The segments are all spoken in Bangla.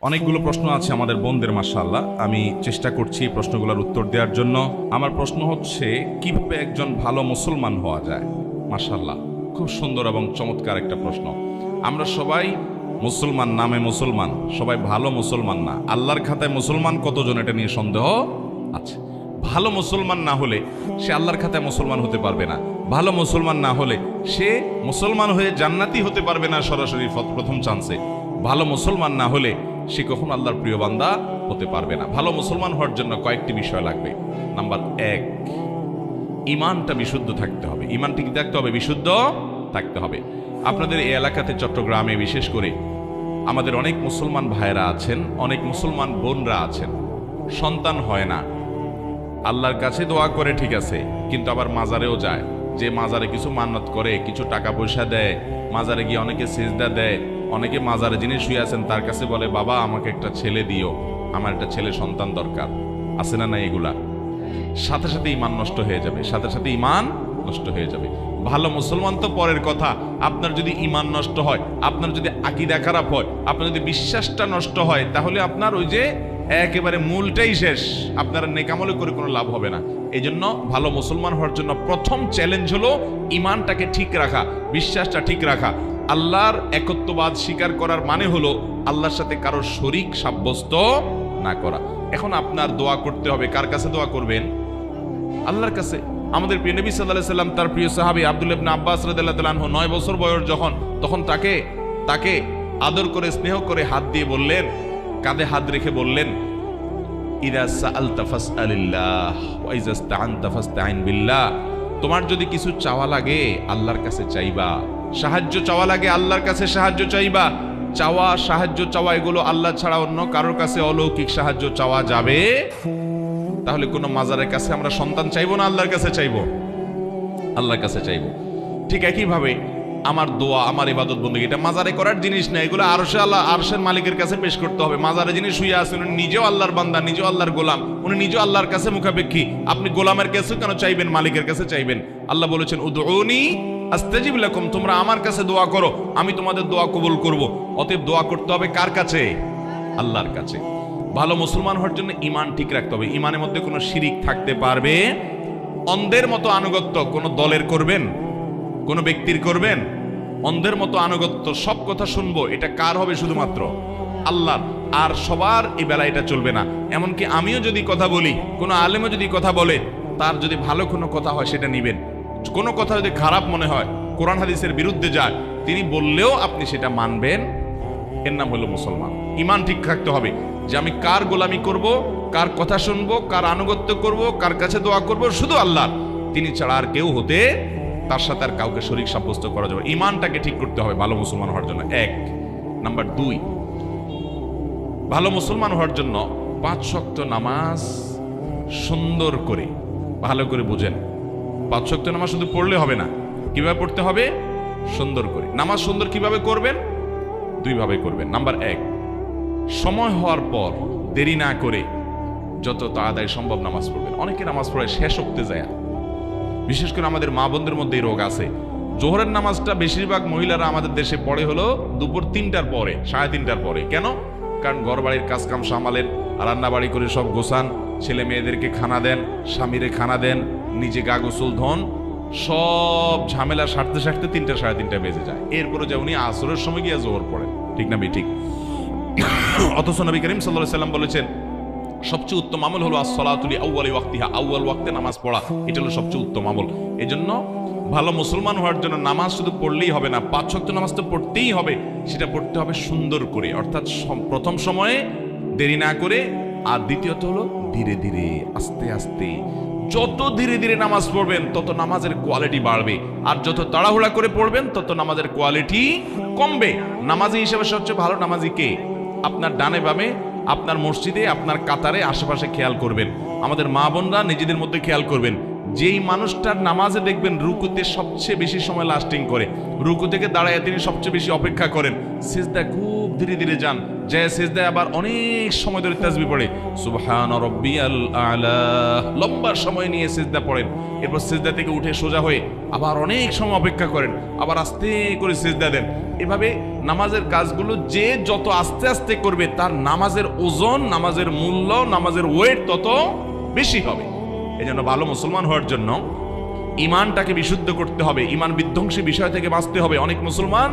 অনেকগুলো প্রশ্ন আছে আমাদের বোনদের, মাশাআল্লাহ। আমি চেষ্টা করছি প্রশ্নগুলোর উত্তর দেওয়ার জন্য। আমার প্রশ্ন হচ্ছে, কিভাবে একজন ভালো মুসলমান হওয়া যায়? মাশাআল্লাহ, খুব সুন্দর এবং চমৎকার একটা প্রশ্ন। আমরা সবাই মুসলমান, নামে মুসলমান, সবাই ভালো মুসলমান না। আল্লাহর খাতায় মুসলমান কতজন, এটা নিয়ে সন্দেহ আছে। ভালো মুসলমান না হলে সে আল্লাহর খাতায় মুসলমান হতে পারবে না। ভালো মুসলমান না হলে সে মুসলমান হয়ে জান্নাতি হতে পারবে না সরাসরি প্রথম চান্সে। ভালো মুসলমান না হলে সে কখনো আল্লাহর প্রিয় বান্দা হতে পারবে না। ভালো মুসলমান হওয়ার জন্য কয়েকটি বিষয় লাগবে। নাম্বার 1, ঈমানটা বিশুদ্ধ থাকতে হবে। ঈমানটি কি থাকতে হবে? বিশুদ্ধ থাকতে হবে। আপনাদের এই এলাকাতে, চট্টগ্রামে বিশেষ করে, আমাদের অনেক মুসলমান ভাইরা আছেন, অনেক মুসলমান বোনরা আছেন, সন্তান হয় না। আল্লাহর কাছে দোয়া করে, ঠিক আছে, কিন্তু আবার মাজারেও যায়। যে মাজারে কিছু মান্নত করে, কিছু টাকা পয়সা দেয়, মাজারে গিয়ে অনেকে সিজদা দেয়, অনেকে মাজারে যিনি শুয়ে আছেন তার কাছে বলে, বাবা আমাকে একটা ছেলে দিও, আমার একটা ছেলে সন্তান দরকার। আছে না? না, এগুলা সাথে সাথে ঈমান নষ্ট হয়ে যাবে, সাথে সাথে ঈমান নষ্ট হয়ে যাবে। ভালো মুসলমান তো পরের কথা, আপনার যদি ঈমান নষ্ট হয়, আপনার যদি আকীদা খারাপ হয়, আপনার যদি বিশ্বাসটা নষ্ট হয়, তাহলে আপনার ওই যে একেবারে মূলটাই শেষ। আপনার নেকামলে করে কোনো লাভ হবে না। এই জন্য ভালো মুসলমান হওয়ার জন্য প্রথম চ্যালেঞ্জ হলো ঈমানটাকে ঠিক রাখা, বিশ্বাসটা ঠিক রাখা। আল্লাহর একত্ববাদ স্বীকার করার মানে হলো আল্লাহর সাথে কারো শরীক সাব্যস্ত না করা। এখন আপনার দোয়া করতে হবে। কার কাছে দোয়া করবেন? আল্লাহর কাছে। আমাদের প্রিয় নবী সাল্লাল্লাহু আলাইহি সাল্লাম তার প্রিয় সাহাবী আব্দুল্লাহ ইবনে আব্বাস রাদিয়াল্লাহু তাআলা আনহু 9 বছর বয়স তখন তাকে আদর করে, স্নেহ করে হাত দিয়ে বললেন, কাঁধে হাত রেখে বললেন, ইযা সাআলতা ফাসআলিল্লাহ ওয়া ইযা ইসতাআনতা ফাসতাইন বিল্লাহ। তোমার যদি কিছু চাওয়া লাগে আল্লাহর কাছে চাইবা, সাহায্য চাওয়া লাগে আল্লাহর কাছে সাহায্য চাইবা। চাওয়া, সাহায্য চাওয়া, এগুলো আল্লাহ ছাড়া অন্য কারোর কাছে অলৌকিক সাহায্য চাওয়া যাবে? তাহলে কোনো মাজারের কাছে আমরা সন্তান চাইবো না, আল্লাহর কাছে চাইবো? আল্লাহর কাছে চাইবো। ঠিক একইভাবে আমার দোয়া, আমার ইবাদত বন্দেগী, এটা মাজারে করার জিনিস না। এগুলো আরশের মালিকের কাছে পেশ করতে হবে। মাজারে যিনি শুয়ে আছেন উনি নিজেও আল্লাহর বান্দা, নিজেও আল্লাহর গোলাম, উনি নিজেও আল্লাহর কাছে মুখাপেক্ষী। আপনি গোলামের কাছে কেন চাইবেন? মালিকের কাছে চাইবেন। আল্লাহ বলেছেন, উদউনি আস্তাজিব লাকুম, তোমরা আমার কাছে দোয়া করো, আমি তোমাদের দোয়া কবুল করব। অতএব দোয়া করতে হবে কার কাছে? আল্লাহর কাছে। ভালো মুসলমান হওয়ার জন্য ঈমান ঠিক রাখতে হবে। ঈমানের মধ্যে কোনো শিরিক থাকতে পারবে? অন্ধের মতো আনুগত্য কোনো দলের করবেন, কোনো ব্যক্তির করবেন? অন্ধের মতো আনুগত্য, সব কথা শুনবো, এটা কার হবে? শুধুমাত্র আল্লাহর। আর সবার এই বেলা এটা চলবে না। এমনকি আমিও যদি কথা বলি, কোনো আলেমও যদি কথা বলে, তার যদি ভালো কোনো কথা হয় সেটা নিবেন। কোনো কথা যদি খারাপ মনে হয়, কোরআন হাদিসের বিরুদ্ধে যায়, তিনি বললেও আপনি সেটা মানবেন। এর নাম হলো মুসলমান। ঈমান ঠিক থাকতে হবে যে আমি কার গোলামি করব, কার কথা শুনবো, কার আনুগত্য করব, কার কাছে দোয়া করব, শুধু আল্লাহর। তিনি ছাড়া আর কেউ হতে, তার সাথে আর কাউকে শরীক সাব্যস্ত করা যাবে। ঈমানটাকে ঠিক করতে হবে ভালো মুসলমান হওয়ার জন্য। 1 নাম্বার 2, ভালো মুসলমান হওয়ার জন্য 5 ওয়াক্ত নামাজ সুন্দর করে, ভালো করে বুঝেন। 5 ওয়াক্ত নামাজ শুধু পড়লে হবে না। কিভাবে পড়তে হবে? সুন্দর করে। নামাজ সুন্দর কিভাবে করবেন? 2 ভাবে করবেন। নাম্বার 1, সময় হওয়ার পর দেরি না করে যত তাড়াতাড়ি সম্ভব নামাজ পড়বেন। অনেকে নামাজ পড়ে শেষ হতে যায়। বিশেষ করে আমাদের মা বোনদের মধ্যে এই রোগ আছে। জোহরের নামাজটা বেশিরভাগ মহিলারা আমাদের দেশে পড়ে হলো দুপুর 3টার পরে, 3:30টার পরে। কেন? কারণ ঘর বাড়ির কাজকাম সামালেন, রান্না বাড়ি করে সব গোছান, ছেলে মেয়েদেরকে খানা দেন, স্বামীরে খানা দেন, নিজে গা গোসল ধন, সব ঝামেলা সারতে সারতে 3টা 3:30 বেজে যায়। এরপরে যে উনি আসরের সময় গিয়ে জোহর পড়েন। ঠিক না ঠিক? অথচ নবী করিম সাল্লাল্লাহু আলাইহি ওয়াসাল্লাম বলেছেন, সবচেয়ে উত্তম আমল হলো as-salatu li awwali waqtiha, আউয়াল ওয়াক্তে নামাজ পড়া। এটা হলো সবচেয়ে উত্তম আমল। এজন্য ভালো মুসলমান হওয়ার জন্য নামাজ শুধু পড়লেই হবে না, 5 ওয়াক্ত নামাজ তো পড়তেই হবে। সেটা পড়তে হবে সুন্দর করে, অর্থাৎ প্রথম সময়ে দেরি না করে, আর দ্বিতীয়ত হলো ধীরে ধীরে, আস্তে আস্তে। যত ধীরে ধীরে নামাজ পড়বেন তত নামাজের কোয়ালিটি বাড়বে, আর যত তাড়াহুড়া করে পড়বেন তত নামাজের কোয়ালিটি কমবে। নামাজি হিসেবে সবচেয়ে ভালো নামাজি কে? আপনার ডানে বামে, আপনার মসজিদে, আপনার কাতারে, আশেপাশে খেয়াল করবেন। আমাদের মা বোনরা নিজেদের মধ্যে খেয়াল করবেন, যেই মানুষটার নামাজে দেখবেন রুকুতে সবচেয়ে বেশি সময় লাস্টিং করে, রুকু থেকে দাঁড়ায় তিনি সবচেয়ে বেশি অপেক্ষা করেন, সিজদা খুব ধীরে ধীরে যান, যে সিজদায় আবার অনেক সময় ধরে তাসবিহ পড়ে সুবহান রাব্বিয়াল আলা, লম্বা সময় নিয়ে সিজদা পড়েন, এরপর সিজদা থেকে উঠে সোজা হয়ে আবার অনেক সময় অপেক্ষা করেন, আবার আস্তে করে সিজদা দেন। এভাবে নামাজের কাজগুলো যে যত আস্তে আস্তে করবে তার নামাজের ওজন, নামাজের মূল্য, নামাজের ওয়েট তত বেশি হবে। এই জন্য ভালো মুসলমান হওয়ার জন্য ইমানটাকে বিশুদ্ধ করতে হবে, ইমান বিধ্বংসী বিষয় থেকে বাঁচতে হবে। অনেক মুসলমান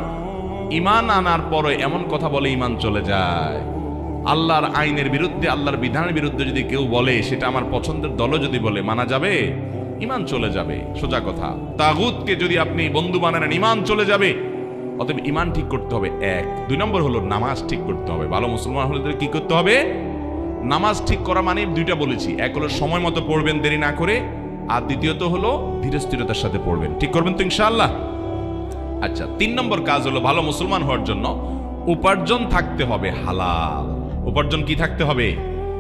ইমান আনার পরে এমন কথা বলে ইমান চলে যায়। আল্লাহর আইনের বিরুদ্ধে, আল্লাহর বিধানের বিরুদ্ধে যদি কেউ বলে, সেটা আমার পছন্দের দলও যদি বলে, মানা যাবে? ইমান চলে যাবে, সোজা কথা। তাগুতকে যদি আপনি বন্ধু বানান, ইমান চলে যাবে। অতএব ইমান ঠিক করতে হবে। এক, দুই নম্বর হলো নামাজ ঠিক করতে হবে। ভালো মুসলমান হলে কি করতে হবে? নামাজ ঠিক করা মানে দুইটা বলেছি, এক হলো সময় মতো পড়বেন দেরি না করে, আর দ্বিতীয়ত হলো ধীরে স্থিরতার সাথে পড়বেন। ঠিক করবেন তো ইনশাআল্লাহ? আচ্ছা, 3 নম্বর কাজ হলো ভালো মুসলমান হওয়ার জন্য উপার্জন থাকতে হবে হালাল। উপার্জন কি থাকতে হবে?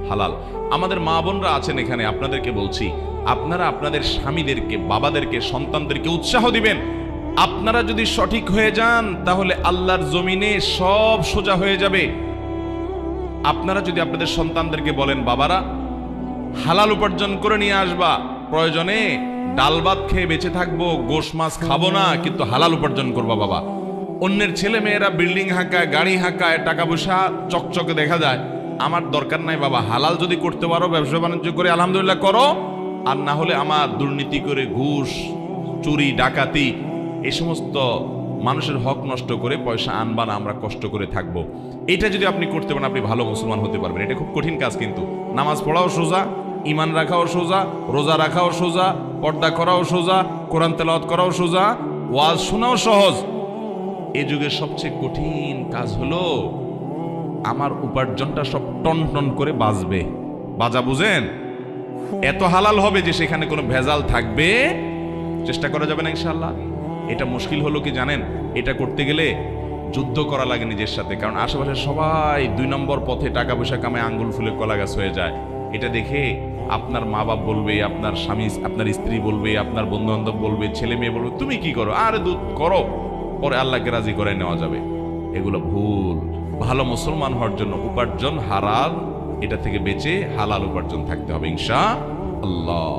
হালাল। আমাদের মা বোনরা আছেন এখানে, আপনাদেরকে বলছি, আপনারা আপনাদের স্বামীদেরকে, বাবাদেরকে, সন্তানদেরকে উৎসাহ দিবেন। আপনারা যদি সঠিক হয়ে যান তাহলে আল্লাহর জমিনে সব সোজা হয়ে যাবে। আপনারা যদি আপনাদের সন্তানদেরকে বলেন, বাবারা হালাল উপার্জন করে নিয়ে আসবা, প্রয়োজনে ডাল ভাত খেয়ে বেঁচে থাকবো, গোশ মাছ খাবো না, কিন্তু হালাল উপার্জন করবা বাবা। অন্যের ছেলে মেয়েরা বিল্ডিং হাঁকায়, গাড়ি হাঁকায়, টাকা পয়সা চকচকে দেখা যায়, আমার দরকার নাই বাবা, হালাল যদি করতে পারো, ব্যবসা বাণিজ্য করে আলহামদুলিল্লাহ করো, আর না হলে আমার দুর্নীতি করে ঘুষ, চুরি, ডাকাতি, এই সমস্ত মানুষের হক নষ্ট করে পয়সা আনবা না, আমরা কষ্ট করে থাকবো। এটা যদি আপনি করতে পারেন, আপনি ভালো মুসলমান হতে পারবেন। এটা খুব কঠিন কাজ, কিন্তু নামাজ পড়াও সোজা, ইমান রাখাও সোজা, রোজা রাখাও সোজা, পর্দা করাও সোজা, কোরআন তেলাওয়াত করাও সোজা, ওয়াজ শোনাও সহজ। এই যুগের সবচেয়ে কঠিন কাজ হলো আমার উপার্জনটা সব টন টন করে বাজবে। বাজা বুঝেন? এত হালাল হবে যে সেখানে কোনো ভেজাল থাকবে, চেষ্টা করা যাবে না ইনশাআল্লাহ। এটা মুশকিল হলো কি জানেন? এটা করতে গেলে যুদ্ধ করা লাগে নিজের সাথে, কারণ আশেপাশে সবাই 2 নম্বর পথে টাকা পয়সা কামায় আঙ্গুল ফুলে কলা গাছ হয়ে যায়। এটা দেখে আপনার মা বাপ বলবে, আপনার স্বামী, আপনার স্ত্রী বলবে, আপনার বন্ধু বান্ধব বলবে, ছেলে মেয়ে বলবে, তুমি কি করো, আরে দুধ করো, পরে আল্লাহকে রাজি করে নেওয়া যাবে। এগুলো ভুল। ভালো মুসলমান হওয়ার জন্য উপার্জন হারাল, এটা থেকে বেঁচে হালাল উপার্জন থাকতে হবে ইনশাআল্লাহ।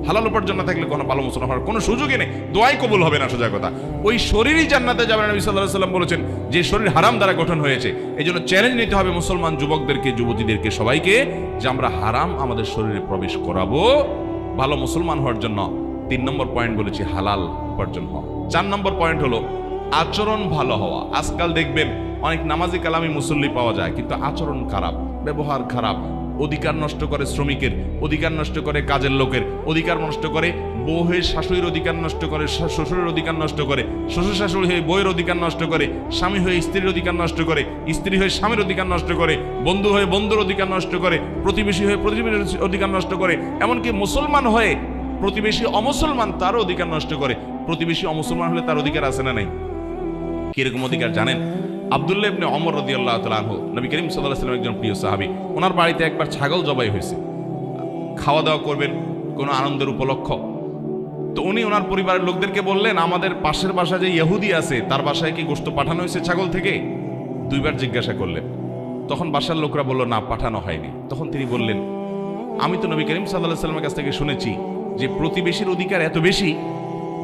হালাল উপার্জন না থাকলে কোনো ভালো মুসলমান হওয়ার কোনো সুযোগই নেই, দোয়াই কবুল হবে না, সোজা কথা। ওই শরীরই জান্নাতে যাবে না, নবী সাল্লাল্লাহু আলাইহি ওয়াসাল্লাম বলেছেন, যে শরীর হারাম দ্বারা গঠন হয়েছে। এই জন্য চ্যালেঞ্জ নিতে হবে মুসলমান যুবকদেরকে, যুবতীদেরকে, সবাইকে, যে আমরা হারাম আমাদের শরীরে প্রবেশ করাবো। ভালো মুসলমান হওয়ার জন্য 3 নম্বর পয়েন্ট বলেছি হালাল উপার্জন হওয়া। 4 নম্বর পয়েন্ট হলো আচরণ ভালো হওয়া। আজকাল দেখবেন অনেক নামাজি কালামি মুসল্লি পাওয়া যায়, কিন্তু আচরণ খারাপ, ব্যবহার খারাপ, অধিকার নষ্ট করে শ্রমিকের, অধিকার নষ্ট করে কাজের লোকের, অধিকার নষ্ট করে বউয়ের, শাশুড়ির অধিকার নষ্ট করে, শ্বশুরের অধিকার নষ্ট করে, শ্বশুর শাশুড়ি হয়ে বউয়ের অধিকার নষ্ট করে, স্বামী হয়ে স্ত্রীর অধিকার নষ্ট করে, স্ত্রী হয়ে স্বামীর অধিকার নষ্ট করে, বন্ধু হয়ে বন্ধুর অধিকার নষ্ট করে, প্রতিবেশী হয়ে প্রতিবেশীর অধিকার নষ্ট করে, এমনকি মুসলমান হয়ে প্রতিবেশী অমুসলমান তারও অধিকার নষ্ট করে। প্রতিবেশী অমুসলমান হলে তার অধিকার আছে না নাই? কিরকম অধিকার জানেন? আব্দুল্লাহ ইবনে ওমর রাদিয়াল্লাহু তাআলা আনহু, নবী করিম সাল্লাল্লাহু আলাইহি ওয়াসাল্লামের একজন প্রিয় সাহাবী, ওনার বাড়িতে একবার ছাগল জবাই হয়েছে, খাওয়া দাওয়া করবেন কোনো আনন্দের উপলক্ষ। তো উনি ওনার পরিবারের লোকদেরকে বললেন, আমাদের পাশের বাসায় যে ইহুদি আছে তার বাসায় কি গোশত পাঠানো হয়েছে ছাগল থেকে? 2 বার জিজ্ঞাসা করলেন। তখন বাসার লোকরা বলল, না, পাঠানো হয়নি। তখন তিনি বললেন, আমি তো নবী করিম সাল্লাল্লাহু আলাইহি ওয়াসাল্লামের কাছ থেকে শুনেছি যে প্রতিবেশীর অধিকার এত বেশি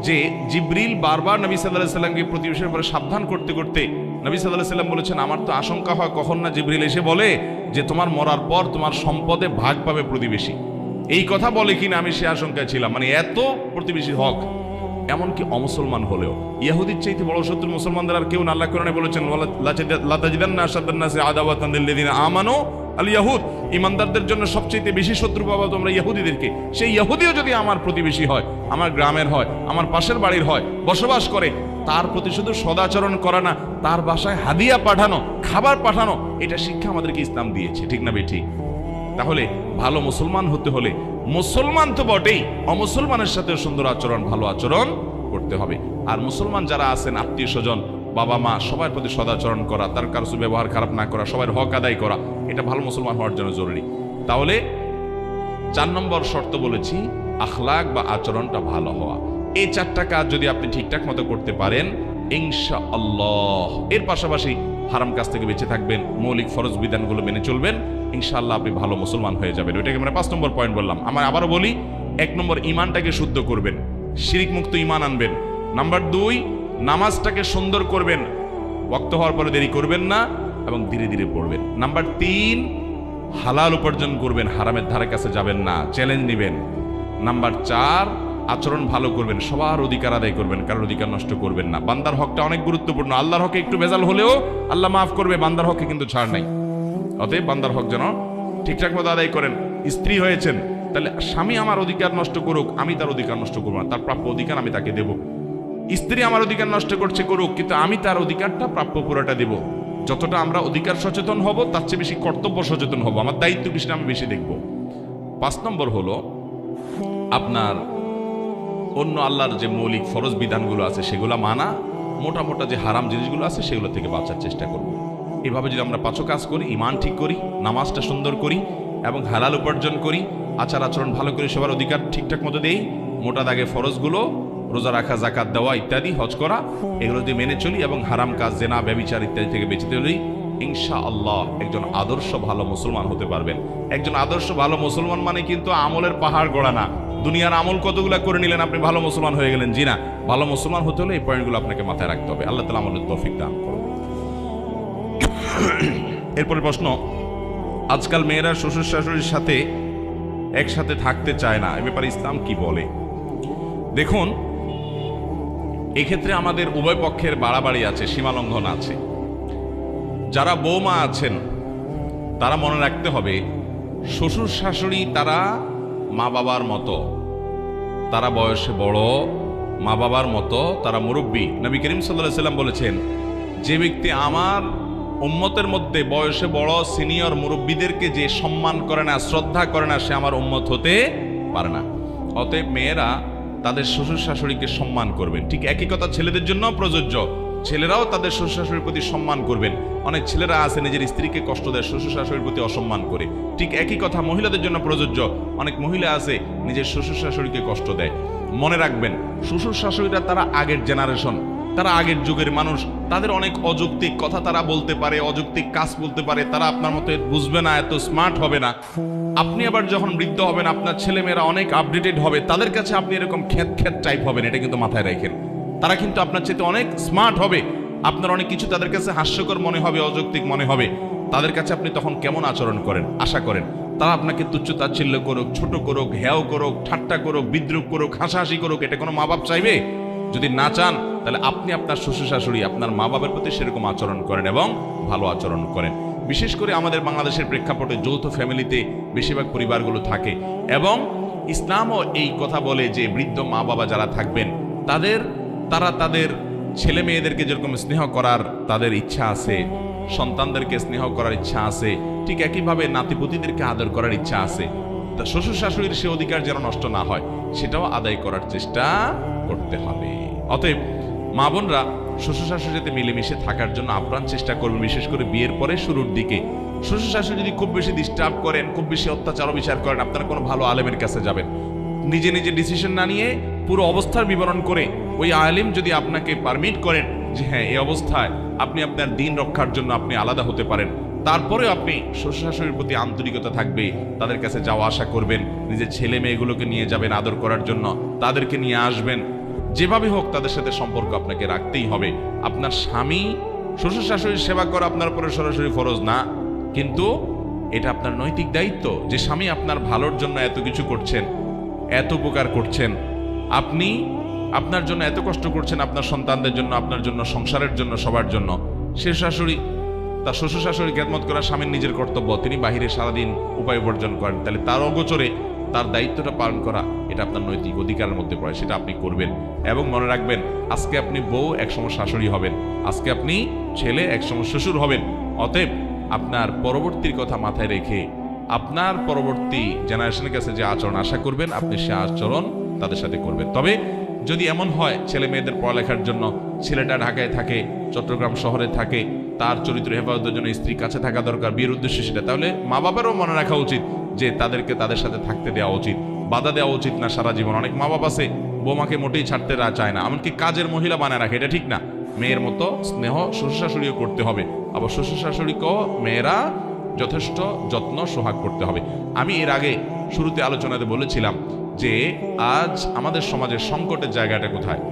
যে জিবরিল বারবার নবী সাল্লাল্লাহু আলাইহি ওয়াসাল্লামকে প্রতিবেশীর ব্যাপারে সাবধান করতে করতে নবী সাল্লাল্লাহু আলাইহি ওয়াসাল্লাম বলেছেন, আমার তো আশঙ্কা হয় কখন না জিবরিল এসে বলে যে তোমার মরার পর তোমার সম্পদে ভাগ পাবে প্রতিবেশী। এই কথা বলে কিনা আমি সে আশঙ্কায় ছিলাম, মানে এত প্রতিবেশীর হক। এমনকি অমুসলমান হলেও ইহুদির চাইতে বড় শত্রু মুসলমানদের আর কেউ না। আল্লাহ কোরআনে বলেছেন, লা তাজিদান্না আশাদ্দান নাসি আদাওয়াতান লিল্লাযিনা আমানু আল ইয়াহুদ, ঈমানদারদের জন্য সবচেয়ে বেশি শত্রু পাবা তোমরা ইহুদিদেরকে। সেই ইহুদিও যদি আমার প্রতিবেশী হয়, আমার গ্রামের হয়, আমার পাশের বাড়ির হয়, বসবাস করে, তার প্রতি শুধু সদাচরণ করা না, তার বাসায় হাদিয়া পাঠানো, খাবার পাঠানো, এটা শিক্ষা আমাদেরকে ইসলাম দিয়েছে। ঠিক না বেঠিক? তাহলে ভালো মুসলমান হতে হলে মুসলমান তো বটেই, অমুসলমানের সাথে সুন্দর আচরণ, ভালো আচরণ করতে হবে। আর মুসলমান যারা আছেন, আত্মীয় স্বজন, বাবা মা, সবার প্রতি সদাচরণ করা, তার কারো ব্যবহার খারাপ না করা, সবার হক আদায় করা, এটা ভালো মুসলমান হওয়ার জন্য জরুরি। তাহলে 4 নম্বর শর্ত বলেছি আখলাক বা আচরণটা ভালো হওয়া। এই 4টা কাজ যদি আপনি ঠিকঠাক মতো করতে পারেন ইনশাআল্লাহ, এর পাশাপাশি হারাম কাজ থেকে বেঁচে থাকবেন, মৌলিক ফরজ বিধানগুলো মেনে চলবেন, ইনশাআল্লাহ আপনি ভালো মুসলমান হয়ে যাবেন। ওইটাকে আমরা 5 নম্বর পয়েন্ট বললাম। আমরা আবারও বলি, 1 নম্বর ইমানটাকে শুদ্ধ করবেন, শিরিক মুক্ত ইমান আনবেন। নাম্বার 2, নামাজটাকে সুন্দর করবেন, ওয়াক্ত হওয়ার পরে দেরি করবেন না এবং ধীরে ধীরে পড়বেন। নাম্বার 3, হালাল উপার্জন করবেন, হারামের ধারে কাছে যাবেন না, চ্যালেঞ্জ নেবেন। নাম্বার 4, আচরণ ভালো করবেন, সবার অধিকার আদায় করবেন, কারোর অধিকার নষ্ট করবেন না। বান্দার হকটা অনেক গুরুত্বপূর্ণ। আল্লাহর হকে একটু ভেজাল হলেও আল্লাহ মাফ করবে, বান্দার হকে কিন্তু ছাড় নাই। অতএব বান্দার হক যেন ঠিকঠাক মতো আদায় করেন। স্ত্রী হয়েছেন, তাহলে স্বামী আমার অধিকার নষ্ট করুক, আমি তার অধিকার নষ্ট করবো না, তার প্রাপ্য অধিকার আমি তাকে দেব। স্ত্রী আমার অধিকার নষ্ট করছে, করুক, কিন্তু আমি তার অধিকারটা প্রাপ্য পুরোটা দেব। যতটা আমরা অধিকার সচেতন হব, তার চেয়ে বেশি কর্তব্য সচেতন হব, আমার দায়িত্ব বিষয়টা আমি বেশি দেখব। 5 নম্বর হলো আপনার অন্য আল্লাহর যে মৌলিক ফরজ বিধানগুলো আছে সেগুলো মানা, মোটা মোটা যে হারাম জিনিসগুলো আছে সেগুলো থেকে বাঁচার চেষ্টা করব। এভাবে যদি আমরা 5 কাজ করি, ইমান ঠিক করি, নামাজটা সুন্দর করি এবং হালাল উপার্জন করি, আচার আচরণ ভালো করে, সবার অধিকার ঠিকঠাক মতো দেই, মোটা দাগে ফরজগুলো, রোজা রাখা, জাকাত দেওয়া ইত্যাদি, হজ করা, এগুলো যদি মেনে চলি এবং হারাম কাজ, জেনা, ব্যভিচার ইত্যাদি থেকে বেঁচে চলি, ইনশাআল্লাহ একজন আদর্শ ভালো মুসলমান হতে পারবেন। একজন আদর্শ ভালো মুসলমান মানে কিন্তু আমলের পাহাড় গড়া না। দুনিয়ার আমল কতগুলা করে নিলেন, আপনি ভালো মুসলমান হয়ে গেলেন, জি না। ভালো মুসলমান হতে হলে এই পয়েন্টগুলো আপনাকে মাথায় রাখতে হবে। আল্লাহ তাআলা আমলের তৌফিক দান করুন। এরপরে প্রশ্ন, আজকাল মেয়েরা শ্বশুর শাশুড়ির সাথে একসাথে থাকতে চায় না, এ ব্যাপারে ইসলাম কি বলে? দেখুন, এক্ষেত্রে আমাদের উভয় পক্ষের বাড়াবাড়ি আছে, সীমালঙ্ঘন আছে। যারা বৌমা আছেন তারা মনে রাখতে হবে, শ্বশুর শাশুড়ি তারা মা বাবার মতো, তারা বয়সে বড়, মা বাবার মতো, তারা মুরব্বী। নবী করিম সাল্লাল্লাহু আলাইহি ওয়াসাল্লাম বলেছেন, যে ব্যক্তি আমার উম্মতের মধ্যে বয়সে বড় সিনিয়র মুরব্বীদেরকে যে সম্মান করে না, শ্রদ্ধা করে না, সে আমার উম্মত হতে পারে না। অতএব মেয়েরা তাদের শ্বশুর শাশুড়িকে সম্মান করবেন। ঠিক একই কথা ছেলেদের জন্য প্রযোজ্য, ছেলেরাও তাদের শ্বশুর শাশুড়ির প্রতি সম্মান করবেন। অনেক ছেলেরা আছে নিজের স্ত্রীকে কষ্ট দেয়, শ্বশুর শাশুড়ির প্রতি অসম্মান করে। ঠিক একই কথা মহিলাদের জন্য প্রযোজ্য, অনেক মহিলা আছে নিজের শ্বশুর শাশুড়িকে কষ্ট দেয়। মনে রাখবেন, শ্বশুর শাশুড়িরা তারা আগের জেনারেশন, তারা আগের যুগের মানুষ, তাদের অনেক অযৌক্তিক কথা তারা বলতে পারে, অযৌক্তিক কাজ বলতে পারে, তারা আপনার মতো বুঝবে না, এত স্মার্ট হবে না। আপনি আবার যখন বৃদ্ধ হবেন, আপনার ছেলেমেয়েরা অনেক আপডেটেড হবে, তাদের কাছে আপনি এরকম খ্যাত খ্যাত টাইপ হবেন, এটা কিন্তু মাথায় রাখেন। তারা কিন্তু আপনার চেয়ে অনেক স্মার্ট হবে, আপনার অনেক কিছু তাদের কাছে হাস্যকর মনে হবে, অযৌক্তিক মনে হবে। তাদের কাছে আপনি তখন কেমন আচরণ করেন, আশা করেন? তারা আপনাকে তুচ্ছ তাচ্ছিল্য করুক, ছোট করুক, হেয় করুক, ঠাট্টা করুক, বিদ্রুপ করুক, হাসাহাসি করুক, এটা কোনো মা বাপ চাইবে? যদি না চান, তাহলে আপনি আপনার শ্বশুর শাশুড়ি, আপনার মা বাবার প্রতি সেরকম আচরণ করেন এবং ভালো আচরণ করেন। বিশেষ করে আমাদের বাংলাদেশের প্রেক্ষাপটে যৌথ ফ্যামিলিতে বেশিরভাগ পরিবারগুলো থাকে, এবং ইসলামও এই কথা বলে যে বৃদ্ধ মা বাবা যারা থাকবেন তারা তাদের ছেলে মেয়েদেরকে যেরকম স্নেহ করার তাদের ইচ্ছা আছে, সন্তানদেরকে স্নেহ করার ইচ্ছা আছে, ঠিক একইভাবে নাতিপুতিদেরকে আদর করার ইচ্ছা আছে। তা শ্বশুর শাশুড়ির সে অধিকার যেন নষ্ট না হয়, সেটাও আদায় করার চেষ্টা করতে হবে। অতএব মা বোনরা শ্বশুর শাশুড়ির সাথে মিলেমিশে থাকার জন্য আপ্রাণ চেষ্টা করবেন, বিশেষ করে বিয়ের পরে শুরুর দিকে। শ্বশুর শাশুড়ি যদি খুব বেশি ডিস্টার্ব করেন, খুব বেশি অত্যাচার বিচার করেন, আপনারা কোনো ভালো আলেমের কাছে যাবেন। নিজে নিজে ডিসিশন না নিয়ে পুরো অবস্থার বিবরণ করে ওই আলেম যদি আপনাকে পারমিট করেন যে হ্যাঁ, এই অবস্থায় আপনি আপনার দিন রক্ষার জন্য আপনি আলাদা হতে পারেন, তারপরে আপনি শ্বশুর শাশুড়ির প্রতি আন্তরিকতা থাকবে, তাদের কাছে যাওয়া আসা করবেন, নিজের ছেলে মেয়েগুলোকে নিয়ে যাবেন আদর করার জন্য, তাদেরকে নিয়ে আসবেন, যেভাবে হোক তাদের সাথে সম্পর্ক আপনাকে রাখতেই হবে। আপনার স্বামী শ্বশুর শাশুড়ির সেবা করা আপনার উপরে সরাসরি ফরজ না, কিন্তু এটা আপনার নৈতিক দায়িত্ব যে স্বামী আপনার ভালোর জন্য এত কিছু করছেন, এত উপকার করছেন, আপনি আপনার জন্য এত কষ্ট করছেন, আপনার সন্তানদের জন্য, আপনার জন্য, সংসারের জন্য, সবার জন্য। সে শাশুড়ি, তার শ্বশুর শাশুড়ি খেদমত করা স্বামীর নিজের কর্তব্য। তিনি বাহিরে সারাদিন উপায় উপার্জন করেন, তাহলে তার অগোচরে তার দায়িত্বটা পালন করা এটা আপনার নৈতিক অধিকারের মধ্যে পড়ে, সেটা আপনি করবেন। এবং মনে রাখবেন, আজকে আপনি বউ, একসময় শাশুড়ি হবেন, আজকে আপনি ছেলে, একসময় শ্বশুর হবেন। অতএব আপনার পরবর্তীর কথা মাথায় রেখে আপনার পরবর্তী জেনারেশনের কাছে যে আচরণ আশা করবেন, আপনি সে আচরণ তাদের সাথে করবেন। তবে যদি এমন হয় ছেলে মেয়েদের পড়ালেখার জন্য ছেলেটা ঢাকায় থাকে, চট্টগ্রাম শহরে থাকে, তার চরিত্র হেফাজতের জন্য স্ত্রী কাছে থাকা দরকার, বিয়ের উদ্দেশ্য সেটা, তাহলে মা বাবারও মনে রাখা উচিত যে তাদেরকে তাদের সাথে থাকতে দেওয়া উচিত, বাধা দেওয়া উচিত না সারা জীবন। অনেক মা বাবা আছে বৌমাকে মোটেই ছাড়তে চায় না, এমনকি কাজের মহিলা বানায় রাখে, এটা ঠিক না। মেয়ের মতো স্নেহ শ্বশুর শাশুড়িও করতে হবে, আবার শ্বশুর শাশুড়িকেও মেয়েরা যথেষ্ট যত্ন সোহাগ করতে হবে। আমি এর আগে শুরুতে আলোচনাতে বলেছিলাম যে আজ আমাদের সমাজের সংকটের জায়গাটা কোথায়।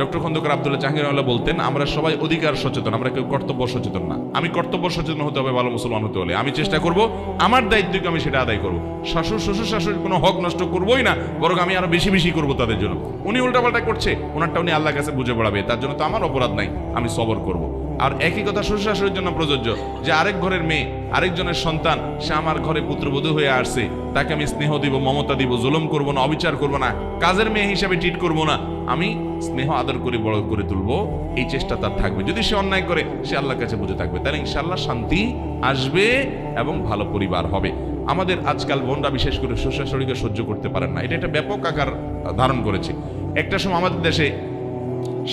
ডক্টর খন্দকার আব্দুল্লাহ জাহাঙ্গীর বলতেন, আমরা সবাই অধিকার সচেতন, আমরা কেউ কর্তব্য সচেতন না। আমি কর্তব্য সচেতন হতে হবে ভালো মুসলমান হতে হলে। আমি চেষ্টা করব আমার দায়িত্বকে আমি সেটা আদায় করব। শ্বশুর শাশুড়ির কোনো হক নষ্ট করবোই না, বরং আমি আরো বেশি বেশি করবো তাদের জন্য। উনি উল্টাপাল্টা করছে, ওনারটা উনি আল্লাহর কাছে বুঝে পড়াবে, তার জন্য তো আমার অপরাধ নাই, আমি সবর করব। আর একই কথা শ্বশুর শাশুড়ির জন্য প্রযোজ্য, যে আরেক ঘরের মেয়ে, আরেকজনের সন্তান, সে আমার ঘরে পুত্রবধূ হয়ে আসছে, তাকে আমি স্নেহ দিব, মমতা দিব, জুলুম করব না, অবিচার করব না, কাজের মেয়ে হিসাবে ট্রিট করব না, আমি স্নেহ আদর করে বড় করে তুলবো, এই চেষ্টা তার থাকবে। যদি সে অন্যায় করে, সে আল্লাহর কাছে বুঝে থাকবে, তাহলে ইনশাআল্লাহ শান্তি আসবে এবং ভালো পরিবার হবে। আমাদের আজকাল বোনরা বিশেষ করে শ্বশুর শাশুড়িকে সহ্য করতে পারেন না, এটা একটা ব্যাপক আকার ধারণ করেছে। একটা সময় আমাদের দেশে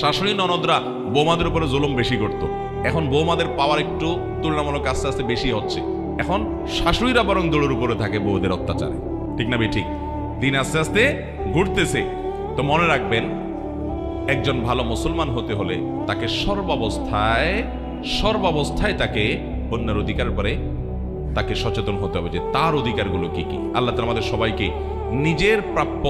শাশুড়ি ননদরা বৌমাদের উপরে জুলুম বেশি করত, এখন বৌমাদের পাওয়ার একটু তুলনামূলক আস্তে আস্তে বেশি হচ্ছে। এখন শাশুড়িরা বরং দৌড়ের উপরে থাকে বউদের অত্যাচারে, ঠিক না ঠিক? দিন আস্তে আস্তে ঘুরতেছে। তো মনে রাখবেন, একজন ভালো মুসলমান হতে হলে তাকে সর্বাবস্থায় তাকে অন্যের অধিকার পরে তাকে সচেতন হতে হবে যে তার অধিকারগুলো কি কি। আল্লাহ তাআলা আমাদের সবাইকে নিজের প্রাপ্য,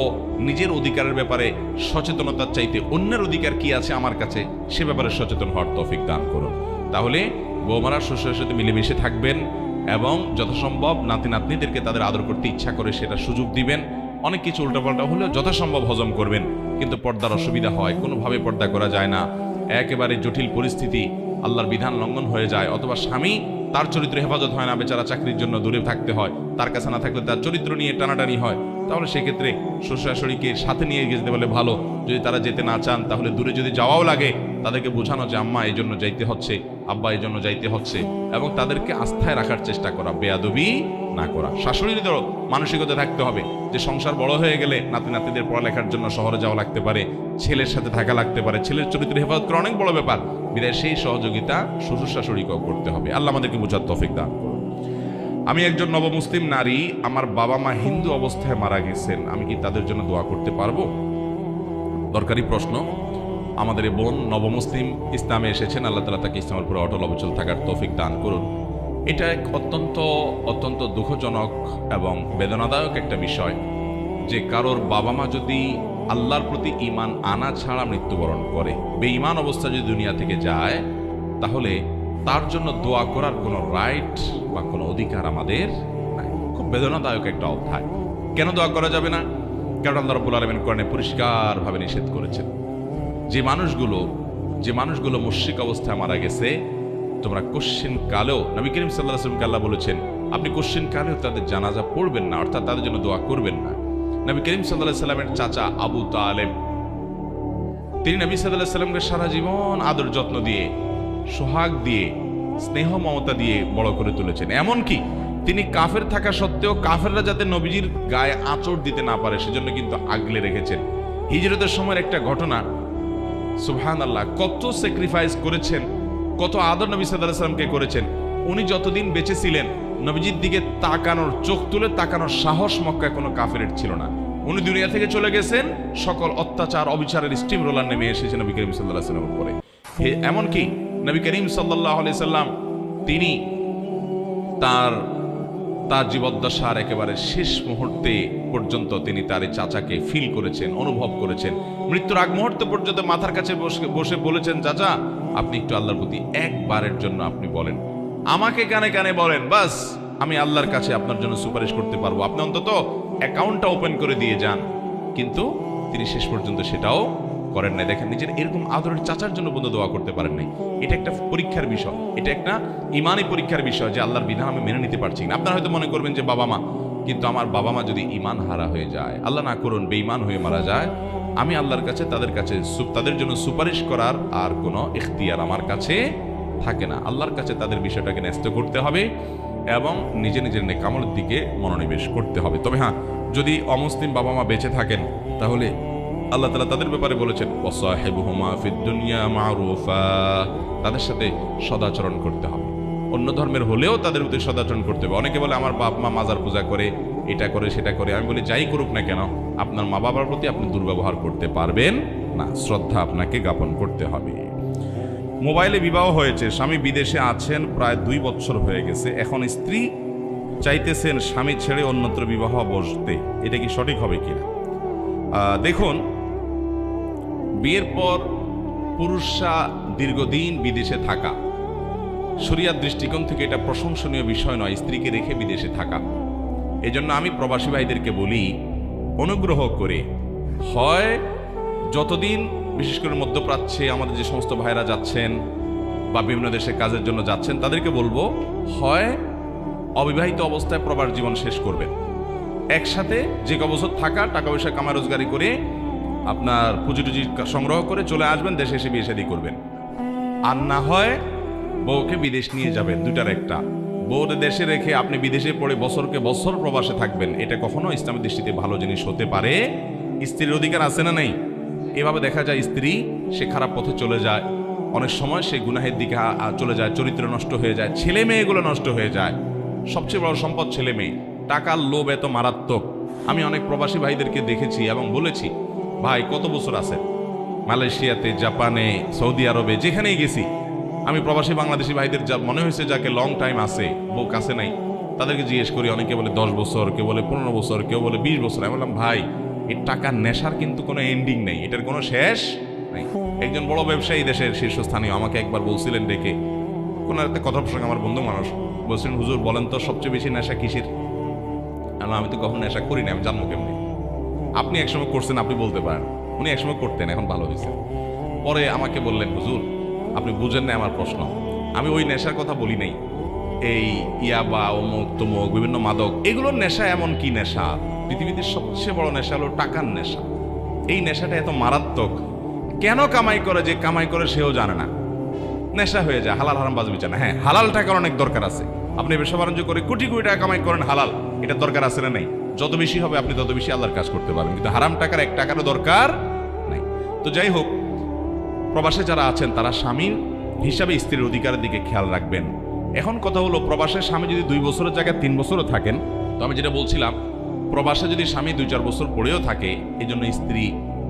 নিজের অধিকারের ব্যাপারে সচেতনতার চাইতে অন্যের অধিকার কি আছে আমার কাছে, সে ব্যাপারে সচেতন হওয়ার তৌফিক দান করুন। তাহলে বৌমারা শ্বশুরের সাথে মিলেমিশে থাকবেন এবং যথাসম্ভব নাতি নাতনিদেরকে তাদের আদর করতে ইচ্ছা করে সেটা সুযোগ দিবেন। অনেক কিছু উল্টাপাল্টা হলেও যথাসম্ভব হজম করবেন, কিন্তু পর্দার অসুবিধা হয়, কোনোভাবে পর্দা করা যায় না, একেবারে জটিল পরিস্থিতি, আল্লাহর বিধান লঙ্ঘন হয়ে যায়, অথবা স্বামী তার চরিত্র হেফাজত হয় না, বেচারা চাকরির জন্য দূরে থাকতে হয়, তার কাছে না থাকলে তার চরিত্র নিয়ে টানাটানি হয়, তাহলে সেক্ষেত্রে শ্বশুর শাশুড়িকে সাথে নিয়ে যেতে বলে ভালো। যদি তারা যেতে না চান, তাহলে দূরে যদি যাওয়াও লাগে, তাদেরকে বোঝানো যে আম্মা এই জন্য যাইতে হচ্ছে, আব্বা এই জন্য যাইতে হচ্ছে, এবং তাদেরকে আস্থায় রাখার চেষ্টা করা, বেয়াদবি না করা। শাশুড়িদেরও মানসিকতা থাকতে হবে যে সংসার বড় হয়ে গেলে নাতি নাতিদের পড়ালেখার জন্য শহরে যাওয়া লাগতে পারে, ছেলের সাথে থাকা লাগতে পারে, ছেলের চরিত্র হেফাজত করা অনেক বড় ব্যাপার, বিদায় সেই সহযোগিতা শ্বশুর শাশুড়িকেও করতে হবে। আল্লাহ আমাদেরকে বোঝার তৌফিক দান করুন। আমি একজন নবমুসলিম নারী, আমার বাবা মা হিন্দু অবস্থায় মারা গেছেন, আমি কি তাদের জন্য দোয়া করতে পারবো? দরকারি প্রশ্ন। আমাদের এই বোন নবমুসলিম, ইসলামে এসেছেন, আল্লাহ তাআলা তাকে ইসলামের উপরে অটল অবিচল থাকার তৌফিক দান করুন। এটা এক অত্যন্ত দুঃখজনক এবং বেদনাদায়ক একটা বিষয় যে কারোর বাবা মা যদি আল্লাহর প্রতি ঈমান আনা ছাড়া মৃত্যুবরণ করে, বেঈমান অবস্থা যদি দুনিয়া থেকে যায়, তাহলে তার জন্য দোয়া করার কোনো রাইট বা কোনো অধিকার আমাদের নাই। খুব বেদনাদায়ক একটা অধ্যায়। কেন দোয়া করা যাবে না? কারণ আল্লাহ রাব্বুল আলামিন কোরআনে পরিষ্কারভাবে নিষেধ করেছেন যে মানুষগুলো মুশরিক অবস্থায় মারা গেছে, তোমরা কোশ্চিন কালেও, নবী করিম সাল্লাল্লাহু আলাইহি ওয়াসাল্লামকে আল্লাহ বলেছেন আপনি কোশ্চিন কালেও তাদের জানাজা পড়বেন না, অর্থাৎ তাদের জন্য দোয়া করবেন না। নবী করিম সাল্লাল্লাহু আলাইহি ওয়াসাল্লামের চাচা আবু তালেব, তিনি নবী সাল্লাল্লাহু আলাইহি ওয়াসাল্লামকে সারা জীবন আদর যত্ন দিয়ে, সোহাগ দিয়ে, স্নেহ মমতা দিয়ে বড় করে তুলেছেন। এমনকি তিনি কাফের থাকা সত্ত্বেও কাফেররা যাতে নবীজির গায়ে আঁচড় দিতে না পারে সেজন্য কিন্তু আগলে রেখেছেন। হিজরতের সময়ের একটা ঘটনা, সুবহানাল্লাহ, কত স্যাক্রিফাইস করেছেন, কত আদর নবী সাল্লাল্লাহু আলাইহি ওয়াসাল্লামকে করেছেন। উনি যতদিন বেঁচে ছিলেন, নবীজির দিকে তাকানোর, চোখ তুলে তাকানোর সাহস মক্কায় কোনো কাফেরের ছিল না। উনি দুনিয়া থেকে চলে গেছেন, সকল অত্যাচার অবিচারের স্টিম রোলার নেমে এসেছে নবী করিম সাল্লাল্লাহু আলাইহি ওয়াসাল্লামের উপরে। এমনকি নবী করিম সাল্লাল্লাহু আলাইহি সাল্লাম তিনি তার জীবদ্দশার একেবারে শেষ মুহূর্তে পর্যন্ত তিনি তার এই চাচাকে ফিল করেছেন, অনুভব করেছেন। মৃত্যুর আগ মুহূর্ত পর্যন্ত মাথার কাছে বসে বলেছেন, চাচা আপনি একটু আল্লাহর প্রতি একবারের জন্য আপনি বলেন, আমাকে কানে কানে বলেন, বাস আমি আল্লাহর কাছে আপনার জন্য সুপারিশ করতে পারবো, আপনি অন্তত অ্যাকাউন্টটা ওপেন করে দিয়ে যান। কিন্তু তিনি শেষ পর্যন্ত সেটাও করেন নাই। দেখেন, নিজের এরকম আদরের চাচার জন্য বন্ধু দোয়া করতে পারেন নাই। এটা একটা পরীক্ষার বিষয়, এটা একটা ইমানি পরীক্ষার বিষয় যে আল্লাহর বিধান আমি মেনে নিতে পারছি না। আপনারা হয়তো মনে করবেন যে বাবা মা, কিন্তু আমার বাবা মা যদি ইমান হারা হয়ে যায়, আল্লাহ না করুন বেঈমান হয়ে মারা যায়, আমি আল্লাহর কাছে তাদের জন্য সুপারিশ করার আর কোনো ইখতিয়ার আমার কাছে থাকে না। আল্লাহর কাছে তাদের বিষয়টাকে ন্যস্ত করতে হবে এবং নিজের নেকামলের দিকে মনোনিবেশ করতে হবে। তবে হ্যাঁ, যদি অমুসলিম বাবা মা বেঁচে থাকেন, তাহলে আল্লাহ তাআলা তাদের ব্যাপারে বলেছেন ওয়াসাহিবুহুমা ফিদ দুনিয়া মারুফা, তাদের সাথে সদাচরণ করতে হবে। অন্য ধর্মের হলেও তাদের প্রতি সদাচরণ করতে হবে। অনেকে বলে আমার বাপ মা মাজার পূজা করে, এটা করে সেটা করে। আমি বলি যাই করুক না কেন, আপনার মা বাবার প্রতি আপনি দুর্ব্যবহার করতে পারবেন না, শ্রদ্ধা আপনাকে জ্ঞাপন করতে হবে। মোবাইলে বিবাহ হয়েছে, স্বামী বিদেশে আছেন, প্রায় 2 বছর হয়ে গেছে, এখন স্ত্রী চাইতেছেন স্বামী ছেড়ে অন্যত্র বিবাহ বসতে, এটা কি সঠিক হবে কিনা? দেখুন, বিয়ের পর পুরুষরা দীর্ঘদিন বিদেশে থাকা শরিয়াত দৃষ্টিকোণ থেকে এটা প্রশংসনীয় বিষয় নয়, স্ত্রীকে রেখে বিদেশে থাকা। এজন্য আমি প্রবাসী ভাইদেরকে বলি, অনুগ্রহ করে হয় যতদিন, বিশেষ করে মধ্যপ্রাচ্যে আমাদের যে সমস্ত ভাইরা যাচ্ছেন বা বিভিন্ন দেশে কাজের জন্য যাচ্ছেন, তাদেরকে বলবো হয় অবিবাহিত অবস্থায় প্রবাস জীবন শেষ করবেন, একসাথে যে বছর থাকা, টাকা পয়সা কামা রোজগারি করে আপনার পুঁজি টুজি সংগ্রহ করে চলে আসবেন, দেশে এসে বিয়ে শাদী করবেন। আর না হয় বউকে বিদেশ নিয়ে যাবেন, দুটার একটা। বউকে দেশে রেখে আপনি বিদেশে পড়ে বছরকে বছর প্রবাসে থাকবেন, এটা কখনো ইসলামের দৃষ্টিতে ভালো জিনিস হতে পারে। স্ত্রীর অধিকার আছে না নেই? এভাবে দেখা যায় স্ত্রী সে খারাপ পথে চলে যায়, অনেক সময় সে গুনাহের দিকে চলে যায়, চরিত্র নষ্ট হয়ে যায়, ছেলে মেয়েগুলো নষ্ট হয়ে যায়। সবচেয়ে বড় সম্পদ ছেলে মেয়ে। টাকার লোভ এত মারাত্মক। আমি অনেক প্রবাসী ভাইদেরকে দেখেছি এবং বলেছি, ভাই কত বছর আছেন মালয়েশিয়াতে, জাপানে, সৌদি আরবে, যেখানেই গেছি আমি প্রবাসী বাংলাদেশি ভাইদের যা মনে হয়েছে যাকে লং টাইম আছে, বউ কাছে নাই, তাদেরকে জিজ্ঞেস করি, অনেকে বলে 10 বছর, কেউ বলে 15 বছর, কেউ বলে 20 বছর। আমি বললাম, ভাই এই টাকার নেশার কিন্তু কোনো এন্ডিং নেই, এটার কোনো শেষ নেই। একজন বড় ব্যবসায়ী দেশের শীর্ষস্থানীয় আমাকে একবার বলছিলেন ডেকে, কোনো একটা কথা প্রসঙ্গে, আমার বন্ধু মানুষ, বলছিলেন, হুজুর বলেন তো সবচেয়ে বেশি নেশা কিসের? আমি তো কখনো নেশা করি না, আমি জানবো কেমনি? আপনি একসময় করছেন, আপনি বলতে পারেন। উনি একসময় করতেন, এখন ভালো হয়েছে। পরে আমাকে বললেন, হুজুর আপনি বুঝেন না আমার প্রশ্ন, আমি ওই নেশার কথা বলি নাই, এই ইয়াবা, অমুক তমুক, বিভিন্ন মাদক, এগুলোর নেশা এমন কি নেশা? পৃথিবীতে সবচেয়ে বড় নেশা হলো টাকার নেশা। এই নেশাটা এত মারাত্মক, কেন কামাই করে, যে কামাই করে সেও জানে না, নেশা হয়ে যায়। হালাল হারাম বাজ বিচার না। হ্যাঁ, হালাল টাকার অনেক দরকার আছে। আপনি ব্যবসা বাণিজ্য করে কোটি কোটি টাকা কামাই করেন, হালাল, এটা দরকার আছে না নেই? যত বেশি হবে আপনি তত বেশি আল্লাহর কাজ করতে পারবেন, কিন্তু হারাম টাকার 1 টাকারও দরকার নাই। তো যাই হোক, প্রবাসে যারা আছেন তারা স্বামীর হিসাবে স্ত্রীর অধিকারের দিকে খেয়াল রাখবেন। এখন কথা হলো, প্রবাসের স্বামী যদি 2 বছরের জায়গায় 3 বছরও থাকেন, তো আমি যেটা বলছিলাম, প্রবাসে যদি স্বামী 2-4 বছর পড়েও থাকে, এই জন্য স্ত্রী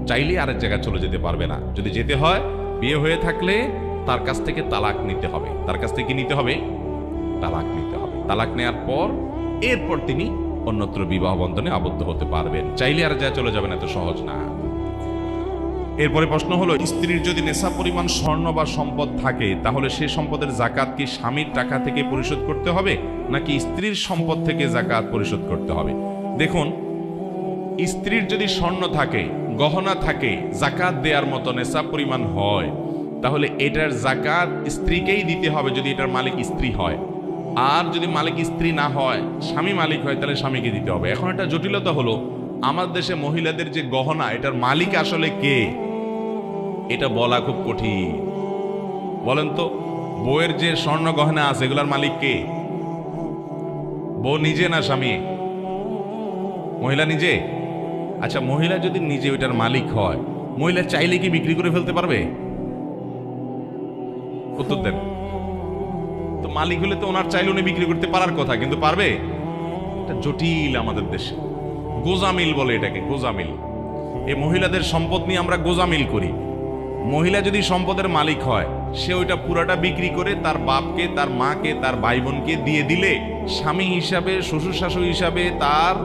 চাইলে আরেক জায়গায় চলে যেতে পারবে না। যদি যেতে হয়, বিয়ে হয়ে থাকলে তার কাছ থেকে তালাক নিতে হবে। তার কাছ থেকে নিতে হবে, তালাক নিতে হবে। তালাক নেওয়ার পর এরপর তিনি অন্যত্র বিবাহ বন্ধনে আবদ্ধ হতে পারবেন। চাইলে আর যা চলে যাবেন, এত সহজ না। এরপরে প্রশ্ন হলো, স্ত্রীর যদি নেশা পরিমাণ স্বর্ণ বা সম্পদ থাকে, তাহলে সে সম্পদের জাকাত কি স্বামীর টাকা থেকে পরিশোধ করতে হবে, নাকি স্ত্রীর সম্পদ থেকে জাকাত পরিশোধ করতে হবে? দেখুন, স্ত্রীর যদি স্বর্ণ থাকে, গহনা থাকে, জাকাত দেওয়ার মতো নেশা পরিমাণ হয়, তাহলে এটার জাকাত স্ত্রীকেই দিতে হবে যদি এটার মালিক স্ত্রী হয়। আর যদি মালিক স্ত্রী না হয়, স্বামী মালিক হয়, তাহলে স্বামীকে দিতে হবে। এখন একটা জটিলতা হলো, আমাদের দেশে মহিলাদের যে গহনা, এটার মালিক আসলে কে, এটা বলা খুব কঠিন। বলেন তো, বউয়ের যে স্বর্ণ গহনা আছে, এগুলার মালিক কে? বউ নিজে না স্বামী? মহিলা নিজে? আচ্ছা, মহিলা যদি নিজে ওইটার মালিক হয়, মহিলা চাইলে কি বিক্রি করে ফেলতে পারবে? উত্তর দেন তো। মালিক হলে তো ওনার চাইলে উনি বিক্রি করতে পারার কথা, কিন্তু পারবে? এটা জটিল আমাদের দেশে। গোজামিল বলে এটাকে, গোজামিল। এই মহিলাদের সম্পদ নিয়ে আমরা গোজামিল করি। মহিলা যদি সম্পদের মালিক হয়, সে ওইটা পুরাটা বিক্রি করে তার বাপকে, তার মাকে, তার ভাই বোনকে দিয়ে দিলে, স্বামী হিসাবে, শ্বশুর শাশুড়ি হিসাবে তার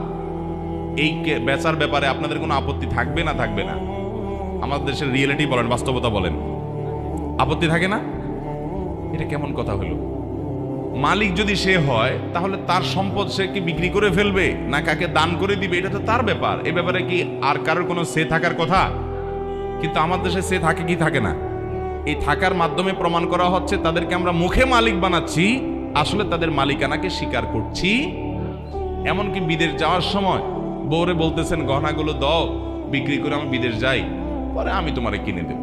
এই বেচার ব্যাপারে আপনাদের কোনো আপত্তি থাকবে না? থাকবে না? আমাদের দেশের রিয়েলিটি বলেন, বাস্তবতা বলেন, আপত্তি থাকে না? এটা কেমন কথা হলো? মালিক যদি সে হয়, তাহলে তার সম্পদ সে কি বিক্রি করে ফেলবে, না কাকে দান করে দিবে, এটা তো তার ব্যাপার। এ ব্যাপারে কি আর কারোর কোনো সে থাকার কথা? কিন্তু আমার দেশে সে থাকে কি থাকে না? এই থাকার মাধ্যমে প্রমাণ করা হচ্ছে তাদেরকে আমরা মুখে মালিক বানাচ্ছি, আসলে তাদের মালিকানাকে স্বীকার করছি। এমনকি বিদেশ যাওয়ার সময় বউরে বলতেছেন, গহনাগুলো দাও, বিক্রি করে আমি বিদেশ যাই, পরে আমি তোমারে কিনে দেব।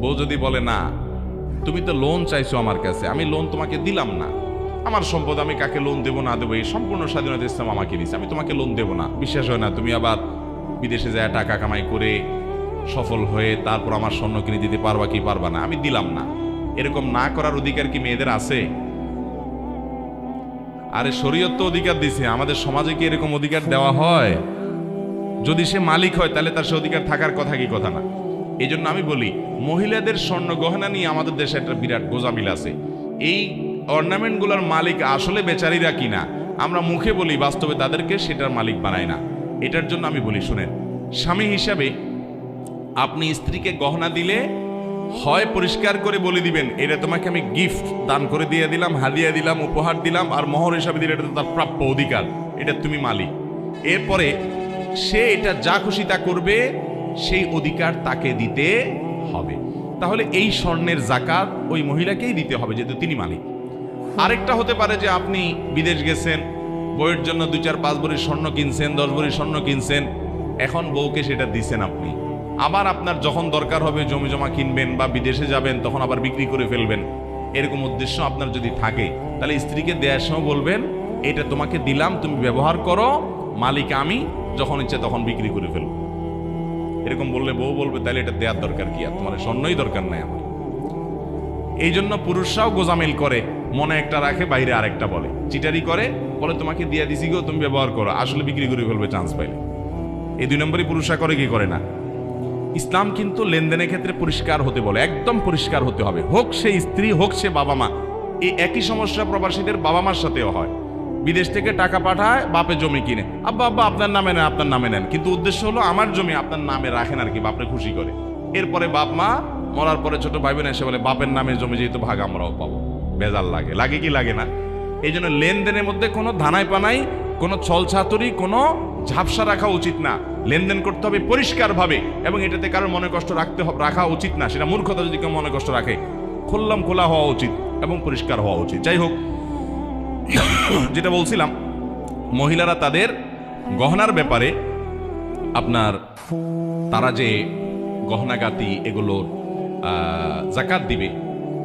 বউ যদি বলে, না তুমি তো লোন চাইছো আমার কাছে, আমি লোন তোমাকে দিলাম না, আমার সম্পদ আমি কাকে লোন দেবো না দেবো এই সম্পূর্ণ স্বাধীনতা ইসলাম আমাকে দিচ্ছে, আমি তোমাকে লোন দেবো না। বিশ্বাস হয় না? তুমি আবার বিদেশে যায় টাকা কামাই করে সফল হয়ে তারপর আমার স্বর্ণ কিনে দিতে পারবা কি পারবা না? আমি দিলাম না। এরকম না করার অধিকার কি মেয়েদের আছে? আরে শরীয়ত তো অধিকার দিছে, আমাদের সমাজে কি এরকম অধিকার দেওয়া হয়? যদি সে মালিক হয়, তাহলে তার সে অধিকার থাকার কথা কি কথা না? এই জন্য আমি বলি, মহিলাদের স্বর্ণ গহনা নিয়ে আমাদের দেশে একটা বিরাট গোজামিল আছে। এই অর্নামেন্টগুলোর মালিক আসলে বেচারীরা কিনা, আমরা মুখে বলি, বাস্তবে তাদেরকে সেটার মালিক বানায় না। এটার জন্য আমি বলি, শুনেন, স্বামী হিসাবে আপনি স্ত্রীকে গহনা দিলে হয় পরিষ্কার করে বলে দিবেন, এটা তোমাকে আমি গিফট দান করে দিয়ে দিলাম, হাদিয়া দিলাম, উপহার দিলাম, আর মোহর হিসাবে দিলে এটা তো তার প্রাপ্য অধিকার, এটা তুমি মালিক। এরপরে সে এটা যা খুশি তা করবে, সেই অধিকার তাকে দিতে হবে। তাহলে এই স্বর্ণের জাকাত ওই মহিলাকেই দিতে হবে, যেহেতু তিনি মালিক। আরেকটা হতে পারে যে আপনি বিদেশ গেছেন, বউয়ের জন্য 2-4-5 ভরি স্বর্ণ কিনছেন, 10 ভরি স্বর্ণ কিনছেন, এখন বউকে সেটা দিছেন আপনি। আবার আপনার যখন দরকার হবে জমি জমা কিনবেন বা বিদেশে যাবেন, তখন আবার বিক্রি করে ফেলবেন, এরকম উদ্দেশ্য আপনার যদি থাকে, তাহলে স্ত্রীকে দেওয়ার সময় বলবেন, এটা তোমাকে দিলাম, তুমি ব্যবহার করো, মালিক আমি, যখন ইচ্ছে তখন বিক্রি করে ফেলবো। এরকম বললে বউ বলবে, তাহলে এটা দেওয়ার দরকার কি, আর তোমার স্বর্ণই দরকার নাই আমার। এই জন্য পুরুষরাও গোজামিল করে, মনে একটা রাখে, বাইরে আরেকটা বলে, চিটারি করে, বলে তোমাকে দিয়ে দিছি গো, তুমি ব্যবহার করো, আসলে বিক্রি করে ফেলবে চান্স পাইলে। এই 2 নম্বরই পুরুষরা করে, কি করে না। ইসলাম কিন্তু লেনদেনের ক্ষেত্রে পরিষ্কার হতে বলে, একদম পরিষ্কার হতে হবে, হোক সে স্ত্রী, হোক সে বাবা মা। এই একই সমস্যা প্রবাসীদের বাবা মার সাথেও হয়। বিদেশ থেকে টাকা পাঠায়, বাপে জমি কিনে, আব্বা আব্বা আপনার নামে নেন, আপনার নামে নেন, কিন্তু উদ্দেশ্য হলো আমার জমি আপনার নামে রাখেন আর কি, বাপরে খুশি করে। এরপরে বাপ মা মরার পরে ছোট ভাই বোন এসে বলে, বাপের নামে জমি যেহেতু ভাগ আমরাও পাবো। বেজাল লাগে, লাগে কি লাগে না। এই জন্য লেনদেনের মধ্যে কোনো ধানাই পানাই, কোনো ছলছাতুরি, কোনো ঝাপসা রাখা উচিত না। লেনদেন করতে হবে পরিষ্কারভাবে, এবং এটাতে কারোর মনে কষ্ট রাখা উচিত না। সেটা মূর্খতা যদি কেউ মনে কষ্ট রাখে, খুললাম খোলা হওয়া উচিত এবং পরিষ্কার হওয়া উচিত। যাই হোক, যেটা বলছিলাম, মহিলারা তাদের গহনার ব্যাপারে আপনার তারা যে গহনাগাতি এগুলোর জাকাত দিবে,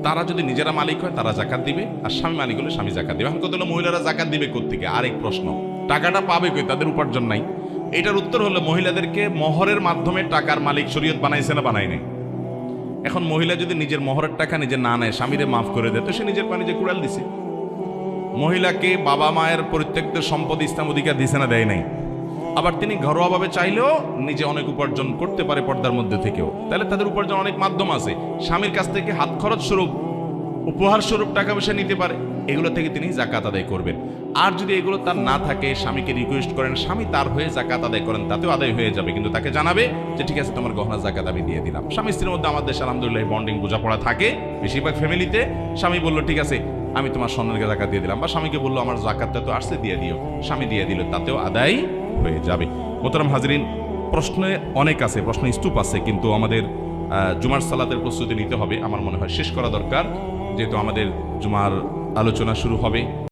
তারা যদি নিজেরা মালিক হয় তারা জাকাত দিবে, আর স্বামী মালিক হলে স্বামী জাকাত দিবে। এখন কত হলো, মহিলারা জাকাত দিবে কোত্থেকে? আরেক প্রশ্ন, টাকাটা পাবে কই? তাদের উপার্জন নাই। এটার উত্তর হলো, মহিলাদেরকে মহরের মাধ্যমে টাকার মালিক শরীয়ত বানাইছে না বানায় নাই? এখন মহিলা যদি নিজের মহরের টাকা নিজে না নেয়, স্বামীরে মাফ করে দেয়, তো সে নিজের পানি যে কুড়াল দিছে। মহিলাকে বাবা মায়ের পরিত্যক্ত সম্পদ ইসলাম অধিকার দিছে না দেয় নাই? আবার তিনি ঘরোয়াভাবে চাইলেও নিজে অনেক উপার্জন করতে পারে পর্দার মধ্যে থেকেও। তাহলে তাদের উপার্জন অনেক মাধ্যম আছে। স্বামীর কাছ থেকে হাত খরচ স্বরূপ, উপহার স্বরূপ টাকা পয়সা নিতে পারে, এগুলো থেকে তিনি জাকাত আদায় করবেন। আর যদি এগুলো তার না থাকে, স্বামীকে রিকোয়েস্ট করেন, স্বামী তার হয়ে জাকাত আদায় করেন, তাতেও আদায় হয়ে যাবে। কিন্তু তাকে জানাবে যে ঠিক আছে, তোমার গহনা জাকাত আমি দিয়ে দিলাম। স্বামী স্ত্রীর মধ্যে আমাদের দেশে আলহামদুলিল্লাহ বন্ডিং বোঝাপড়া থাকে বেশিরভাগ ফ্যামিলিতে। স্বামী বললো ঠিক আছে, আমি তোমার স্বর্ণের জাকাত দিয়ে দিলাম, বা স্বামীকে বললো আমার জাকাতটা তো আসছে দিয়ে দিও, স্বামী দিয়ে দিল, তাতেও আদায় হয়ে যাবে। মোহতারাম হাজরিন, প্রশ্নে অনেক আছে, প্রশ্ন স্তূপ আছে, কিন্তু আমাদের জুমার সালাতের প্রস্তুতি নিতে হবে। আমার মনে হয় শেষ করা দরকার, যেহেতু আমাদের জুমার আলোচনা শুরু হবে।